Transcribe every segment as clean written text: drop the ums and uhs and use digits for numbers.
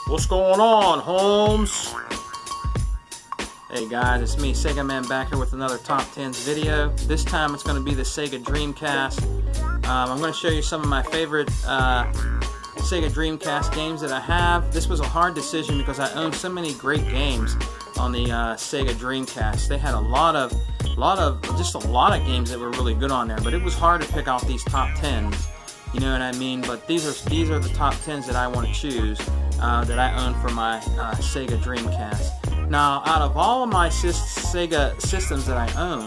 What's going on, Holmes? Hey guys, it's me, Sega Man, back here with another Top 10s video. This time it's going to be the Sega Dreamcast. I'm going to show you some of my favorite Sega Dreamcast games that I have. This was a hard decision because I own so many great games on the Sega Dreamcast. They had a lot of games that were really good on there, but it was hard to pick out these top 10s. You know what I mean? But these are the top 10s that I want to choose that I own for my Sega Dreamcast. Now, out of all of my Sega systems that I own,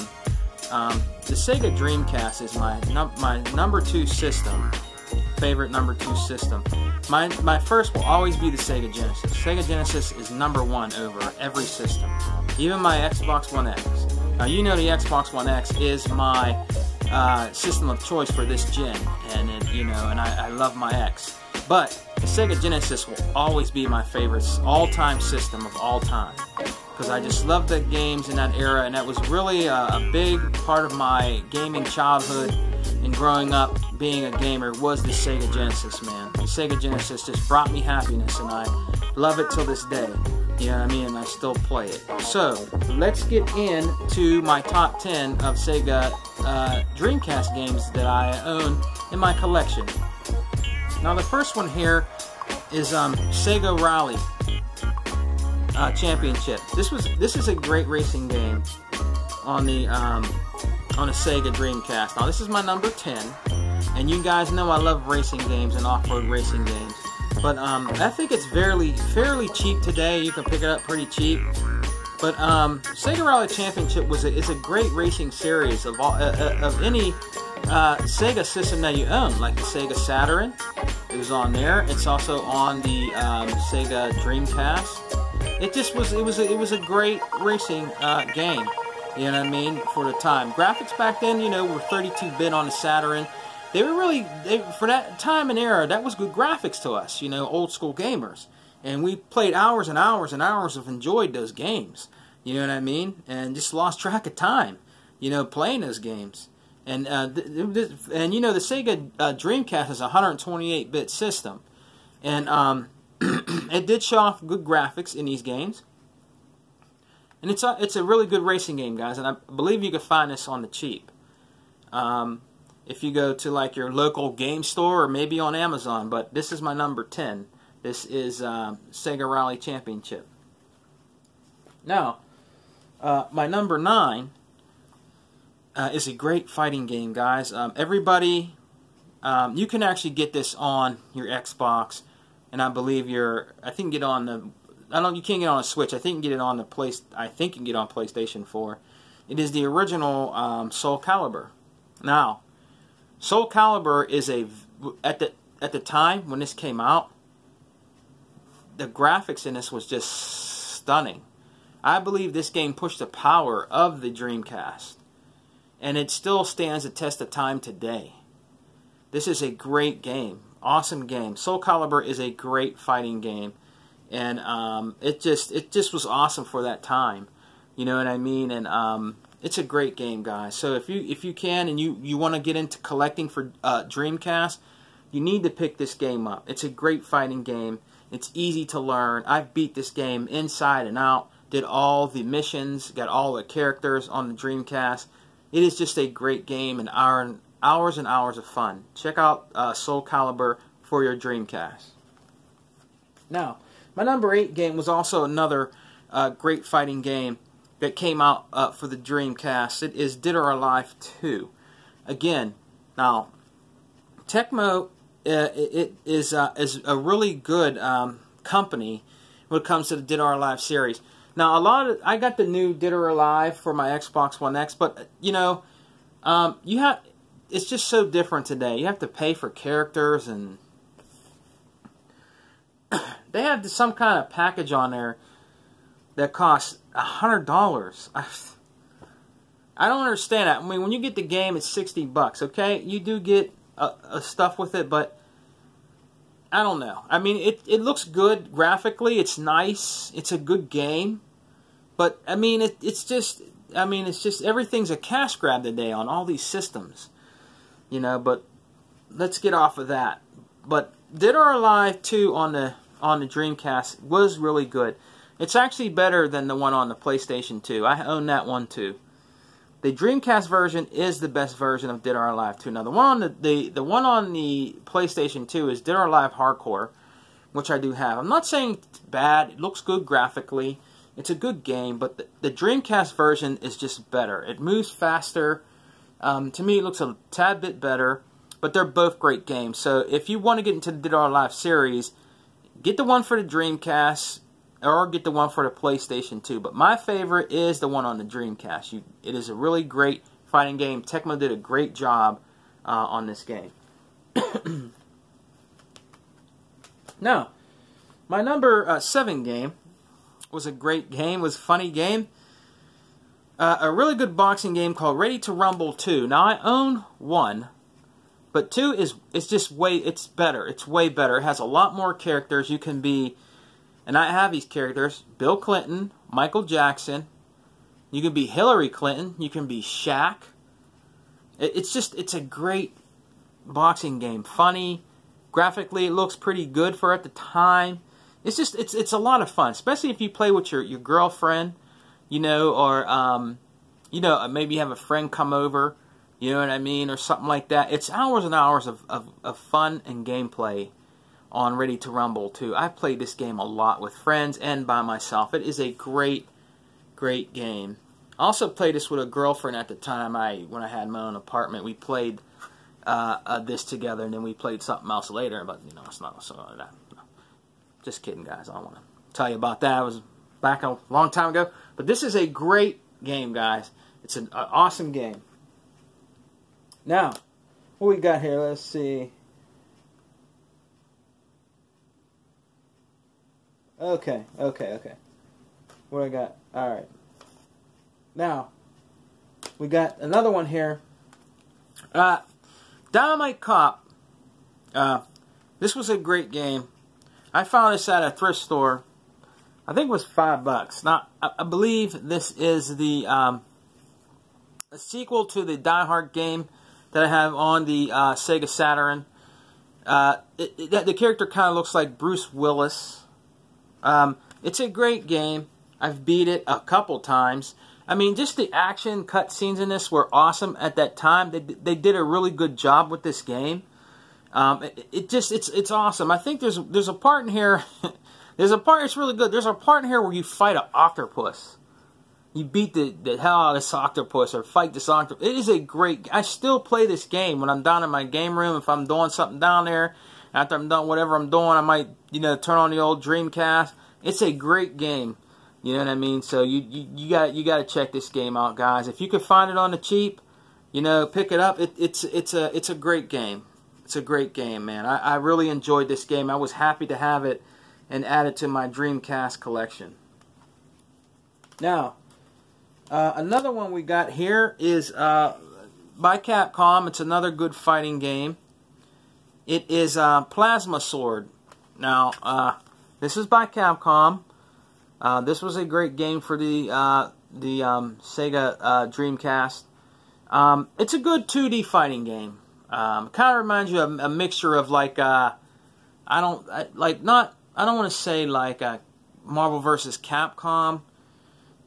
the Sega Dreamcast is my number 2 system. Favorite number 2 system. My first will always be the Sega Genesis. Sega Genesis is number 1 over every system, even my Xbox One X. Now you know the Xbox One X is my system of choice for this gen, and I love my X. But the Sega Genesis will always be my favorite all-time system of all time, because I just love the games in that era, and that was really a big part of my gaming childhood and growing up being a gamer was the Sega Genesis, man. The Sega Genesis just brought me happiness, and I love it till this day. You know what I mean? And I still play it. So, let's get into my top 10 of Sega Dreamcast games that I own in my collection. Now, the first one here is Sega Rally Championship. This is a great racing game on the Sega Dreamcast. Now, this is my number 10, and you guys know I love racing games and off-road racing games. But I think it's fairly cheap today. You can pick it up pretty cheap. But Sega Rally Championship is a great racing series of any Sega system that you own, like the Sega Saturn. It was on there. It's also on the Sega Dreamcast. It was a great racing game. You know what I mean? For the time, graphics back then, were 32-bit on the Saturn. They were for that time and era, that was good graphics to us, old school gamers. And we played hours and hours and hours of enjoyed those games. You know what I mean? And just lost track of time, playing those games. And the Sega Dreamcast is a 128-bit system. And it did show off good graphics in these games. And it's a really good racing game, guys. And I believe you can find this on the cheap. If you go to like your local game store or maybe on Amazon, but this is my number 10. This is Sega Rally Championship. Now, my number 9 is a great fighting game, guys. Everybody, you can actually get this on your Xbox, and I believe I think get on the. You can't get on a Switch. I think you can get it on the I think you can get it on PlayStation 4. It is the original Soul Calibur. Now, Soul Calibur is at the time when this came out, the graphics in this was just stunning. I believe this game pushed the power of the Dreamcast, and it still stands the test of time today. This is a great game, awesome game. Soul Calibur is a great fighting game, and it just was awesome for that time. You know what I mean? And it's a great game, guys. So if you can and you want to get into collecting for Dreamcast, you need to pick this game up. It's a great fighting game. It's easy to learn. I've beat this game inside and out. Did all the missions. Got all the characters on the Dreamcast. It is just a great game and hours and hours of fun. Check out Soul Calibur for your Dreamcast. Now, my number 8 game was also another great fighting game that came out for the Dreamcast. It is Dead or Alive 2. Again, now Tecmo is a really good company when it comes to the Dead or Alive series. Now, I got the new Dead or Alive for my Xbox One X, but it's just so different today. You have to pay for characters, and they have some kind of package on there that costs $100. I don't understand that. I mean, when you get the game, it's $60, okay? You do get stuff with it, but I don't know. I mean, it looks good graphically. It's nice. It's a good game. But, I mean, it's just everything's a cash grab today on all these systems. But let's get off of that. But Dead or Alive 2 on on the Dreamcast was really good. It's actually better than the one on the PlayStation 2. I own that one too. The Dreamcast version is the best version of Dead or Alive 2. Now the one on the one on the PlayStation 2 is Dead or Alive Hardcore, which I do have. I'm not saying it's bad. It looks good graphically. It's a good game, but the Dreamcast version is just better. It moves faster. To me, it looks a tad bit better, but they're both great games. So if you want to get into the Dead or Alive series, get the one for the Dreamcast or get the one for the PlayStation 2. But my favorite is the one on the Dreamcast. It is a really great fighting game. Tecmo did a great job on this game. Now, my number 7 game was a great game, was a funny game. A really good boxing game called Ready to Rumble 2. Now, I own 1, but 2 is it's better. It's way better. It has a lot more characters. You can be, and I have these characters, Bill Clinton, Michael Jackson. You can be Hillary Clinton. You can be Shaq. It's a great boxing game. Funny. Graphically, it looks pretty good for at the time. It's a lot of fun, especially if you play with your girlfriend, you know, or you know, maybe you have a friend come over, you know what I mean, or something like that. It's hours and hours of fun and gameplay on Ready to Rumble 2. I played this game a lot with friends and by myself. It is a great game. I also played this with a girlfriend at the time. When I had my own apartment, we played this together, and then we played something else later. But you know, it's not so like that. No. Just kidding, guys. I don't want to tell you about that. It was back a long time ago. But this is a great game, guys. It's an awesome game. Now, what we got here? Let's see. Okay. What I got? All right. Now, we got another one here. Dynamite Cop. This was a great game. I found this at a thrift store. I think it was $5. Now, I believe this is the a sequel to the Die Hard game that I have on the Sega Saturn. The character kind of looks like Bruce Willis. It's a great game. I've beat it a couple times. I mean, just the action cutscenes in this were awesome at that time. They did a really good job with this game. It's awesome. I think there's a part in here. It's really good. There's a part in here where you fight an octopus. You beat the hell out of this octopus or fight this octopus. It is a great. I still play this game when I'm down in my game room. If I'm doing something down there, after I'm done whatever I'm doing, I might turn on the old Dreamcast. It's a great game. You know what I mean? So you got to check this game out, guys. If you can find it on the cheap, pick it up. It's a great game. It's a great game, man. I really enjoyed this game. I was happy to have it and add it to my Dreamcast collection. Now, another one we got here is by Capcom. It's another good fighting game. It is Plasma Sword. Now, this is by Capcom. This was a great game for the Sega Dreamcast. It's a good 2D fighting game. Kind of reminds you of a mixture of like I don't want to say like Marvel vs. Capcom,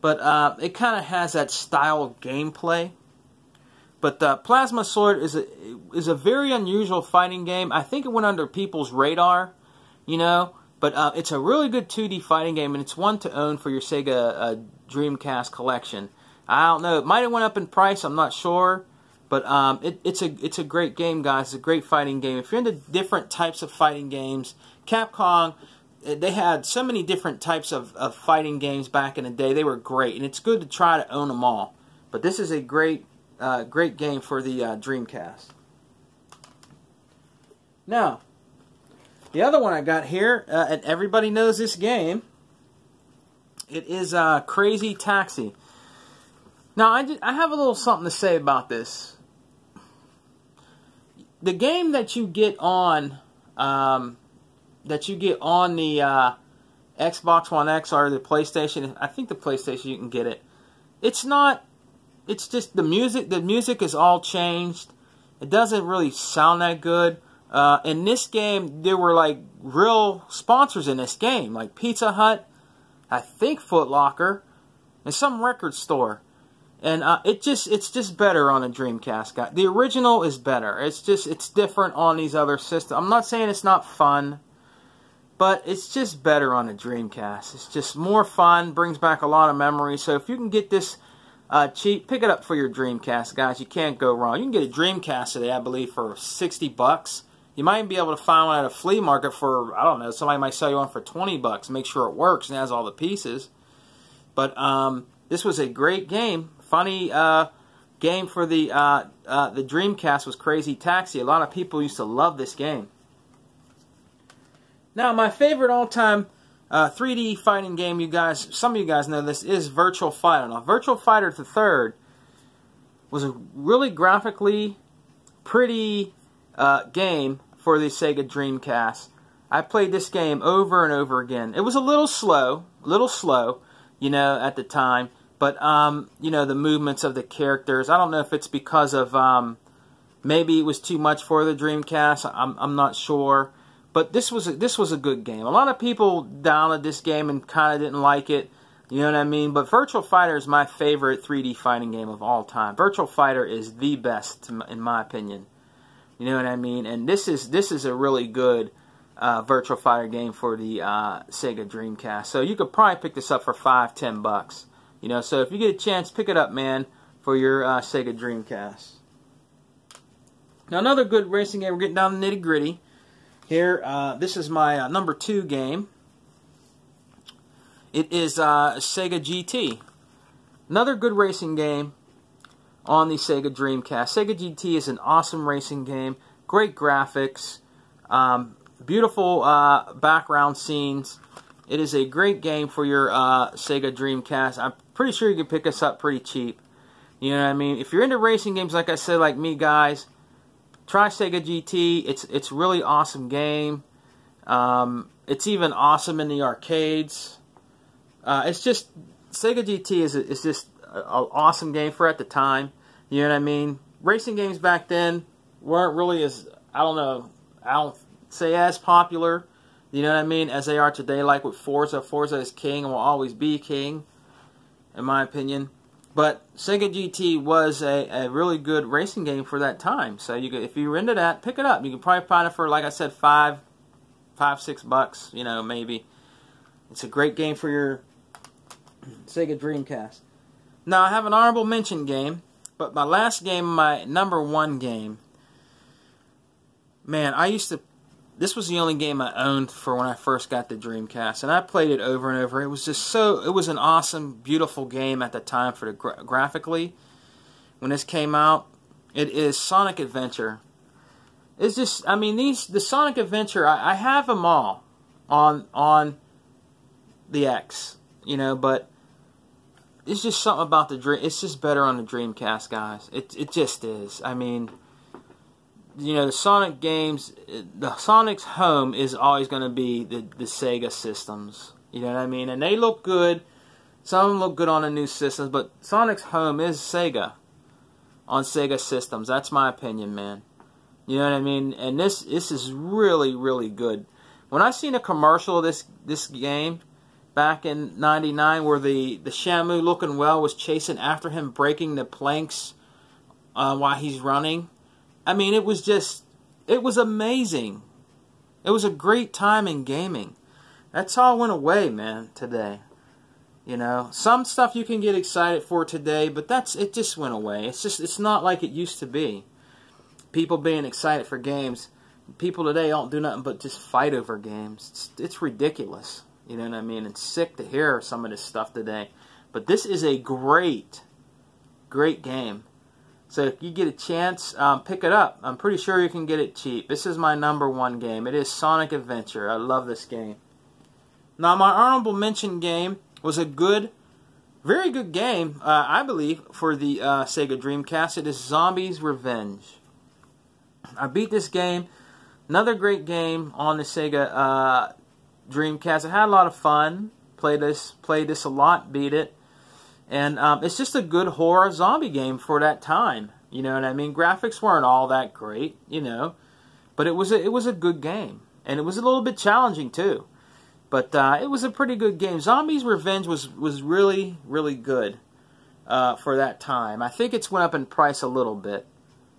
but it kind of has that style of gameplay. But Plasma Sword is a very unusual fighting game. I think it went under people's radar, But it's a really good 2D fighting game, and it's one to own for your Sega Dreamcast collection. I don't know. It might have went up in price. I'm not sure. But it's a great game, guys. It's a great fighting game. If you're into different types of fighting games, Capcom, they had so many different types of fighting games back in the day. They were great, and it's good to try to own them all. But this is a great game for the Dreamcast. Now, the other one I got here, and everybody knows this game, it is Crazy Taxi. Now, I have a little something to say about this. The game that you get on the Xbox One X or the PlayStation, I think the PlayStation you can get it. It's not. It's just the music. The music is all changed. It doesn't really sound that good. In this game, there were like real sponsors in this game, like Pizza Hut, I think Foot Locker, and some record store. And it's just better on a Dreamcast, guys. The original is better. It's different on these other systems. I'm not saying it's not fun, but it's just better on a Dreamcast. It's just more fun, brings back a lot of memories. So if you can get this cheap, pick it up for your Dreamcast, guys. You can't go wrong. You can get a Dreamcast today, I believe, for $60. You might even be able to find one at a flea market for, I don't know, somebody might sell you one for $20. Make sure it works and has all the pieces. But this was a great game. Funny game for the Dreamcast was Crazy Taxi. A lot of people used to love this game. Now, my favorite all-time 3D fighting game, some of you guys know this, is Virtua Fighter. Now, Virtua Fighter 3 was a really graphically pretty game for the Sega Dreamcast. I played this game over and over again. It was a little slow, you know, at the time. But, you know, the movements of the characters, I don't know if it's because of, maybe it was too much for the Dreamcast. I'm not sure. But this was a good game. A lot of people downloaded this game and kind of didn't like it. You know what I mean? But Virtua Fighter is my favorite 3D fighting game of all time. Virtua Fighter is the best, in my opinion. You know what I mean? And this is a really good Virtua Fighter game for the Sega Dreamcast. So you could probably pick this up for $5–10. You know, so if you get a chance, pick it up, man, for your Sega Dreamcast. Now, another good racing game. We're getting down to the nitty-gritty. Here, this is my number 2 game. It is Sega GT. Another good racing game on the Sega Dreamcast. Sega GT is an awesome racing game. Great graphics. Beautiful background scenes. It is a great game for your Sega Dreamcast. I'm pretty sure you can pick this up pretty cheap. You know what I mean? If you're into racing games, like I said, like me, guys, try Sega GT. It's a really awesome game. It's even awesome in the arcades. It's just, Sega GT is just an awesome game for at the time. You know what I mean? Racing games back then weren't really as, I don't say as popular, you know what I mean, as they are today, like with Forza. Forza is king and will always be king, in my opinion. But Sega GT was a really good racing game for that time. So you could, if you were into that, pick it up. You can probably find it for, like I said, $5–6, you know, maybe. It's a great game for your Sega Dreamcast. Now, I have an honorable mention game, but my last game, my number 1 game, man, this was the only game I owned for when I first got the Dreamcast, and I played it over and over. It was just it was an awesome, beautiful game at the time for the graphically. When this came out, it is Sonic Adventure. It's just, I mean, the Sonic Adventure, I have them all on the X, you know, but it's just something about it's just better on the Dreamcast, guys. It just is. I mean, you know, the Sonic games, the Sonic's home is always going to be the Sega systems. You know what I mean? And they look good. Some of them look good on the new systems, but Sonic's home is Sega on Sega systems. That's my opinion, man. You know what I mean? And this is really, really good. When I seen a commercial of this game back in '99 where the Shamu looking well was chasing after him, breaking the planks while he's running, I mean, it was amazing. It was a great time in gaming. That's all went away, man, today. You know, some stuff you can get excited for today, but it just went away. It's not like it used to be. People being excited for games. People today don't do nothing but just fight over games. It's ridiculous. You know what I mean? It's sick to hear some of this stuff today. But this is a great, great game. So if you get a chance, pick it up. I'm pretty sure you can get it cheap. This is my number 1 game. It is Sonic Adventure. I love this game. Now, my honorable mention game was a very good game, I believe, for the Sega Dreamcast. It is Zombies Revenge. I beat this game. Another great game on the Sega Dreamcast. I had a lot of fun. Played this a lot. Beat it. And it's just a good horror zombie game for that time. You know what I mean? Graphics weren't all that great, you know. But it was a good game, and it was a little bit challenging too. But it was a pretty good game. Zombies Revenge was really, really good for that time. I think it's went up in price a little bit.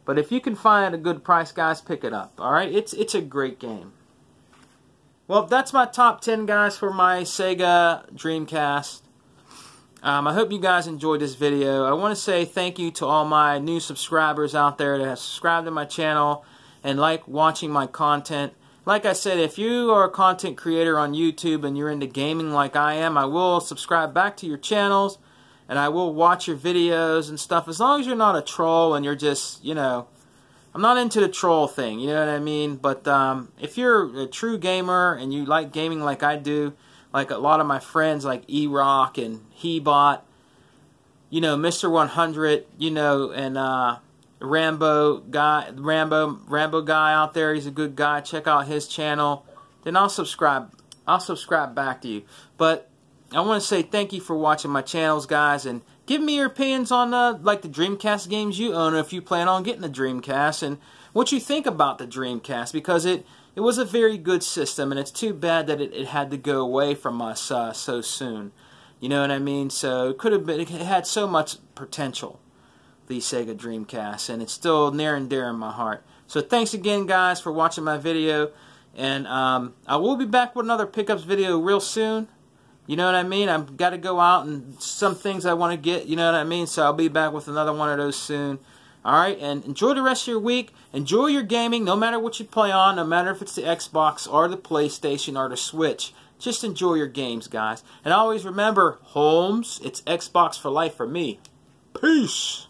But if you can find a good price, guys, pick it up. Alright? It's a great game. Well, that's my top 10, guys, for my Sega Dreamcast. I hope you guys enjoyed this video. I want to say thank you to all my new subscribers out there that have subscribed to my channel and like watching my content. Like I said, if you are a content creator on YouTube and you're into gaming like I am, I will subscribe back to your channels and I will watch your videos and stuff, as long as you're not a troll and you're just, you know, I'm not into the troll thing, you know what I mean? But if you're a true gamer and you like gaming like I do, like a lot of my friends like E-Rock and Hebot, you know, Mr. 100, you know, and Rambo guy out there, he's a good guy. Check out his channel. Then I'll subscribe back to you. But I want to say thank you for watching my channels, guys, and give me your opinions on like the Dreamcast games you own, or if you plan on getting a Dreamcast, and what you think about the Dreamcast, because it was a very good system, and it's too bad that it had to go away from us so soon. You know what I mean? So it could have been, it had so much potential, the Sega Dreamcast, and it's still near and dear in my heart. So thanks again, guys, for watching my video, and I will be back with another pickups video real soon. You know what I mean? I've got to go out and some things I want to get, you know what I mean? So I'll be back with another one of those soon. Alright, and enjoy the rest of your week. Enjoy your gaming, no matter what you play on, no matter if it's the Xbox or the PlayStation or the Switch. Just enjoy your games, guys. And always remember, Holmes, it's Xbox for life for me. Peace!